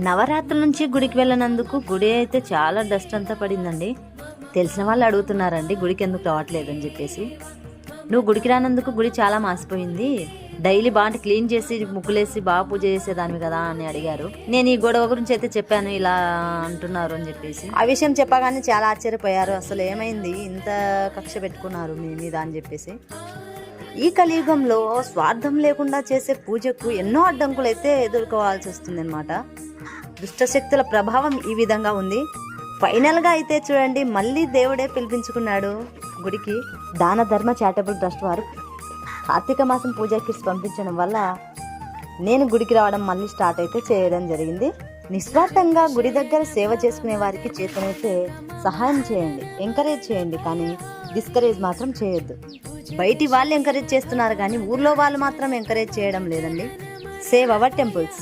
నవరాత్రుల నుంచి గుడికి వెళ్ళినందుకు గుడి అయితే చాలా డస్ట్ అంతా పడిందండి. తెలిసిన వాళ్ళు అడుగుతున్నారండి గుడికి ఎందుకు రావట్లేదు అని చెప్పేసి. నువ్వు గుడికి రానందుకు గుడి చాలా మాసిపోయింది, డైలీ బాగా క్లీన్ చేసి ముగ్గులేసి బాగా పూజ చేసేదానివి కదా అని అడిగారు. నేను ఈ గొడవ గురించి అయితే చెప్పాను, ఇలా అంటున్నారు అని చెప్పేసి. ఆ విషయం చెప్పగానే చాలా ఆశ్చర్యపోయారు. అసలు ఏమైంది, ఇంత కక్ష పెట్టుకున్నారు మీ మీద అని చెప్పేసి. ఈ కలియుగంలో స్వార్థం లేకుండా చేసే పూజకు ఎన్నో అడ్డంకులు అయితే ఎదుర్కోవాల్సి వస్తుంది అనమాట. దుష్టశక్తుల ప్రభావం ఈ విధంగా ఉంది. ఫైనల్గా అయితే చూడండి, మళ్ళీ దేవుడే పిలిపించుకున్నాడు గుడికి. దాన ధర్మ చారిటబుల్ ట్రస్ట్ వారు కార్తీక మాసం పూజా కిట్స్ పంపించడం వల్ల నేను గుడికి రావడం మళ్ళీ స్టార్ట్ అయితే చేయడం జరిగింది. నిస్వార్థంగా గుడి దగ్గర సేవ చేసుకునే వారికి చేతనైతే సహాయం చేయండి, ఎంకరేజ్ చేయండి, కానీ డిస్కరేజ్ మాత్రం చేయొద్దు. బయటి వాళ్ళు ఎంకరేజ్ చేస్తున్నారు కానీ ఊర్లో వాళ్ళు మాత్రం ఎంకరేజ్ చేయడం లేదండి. Save hour temples.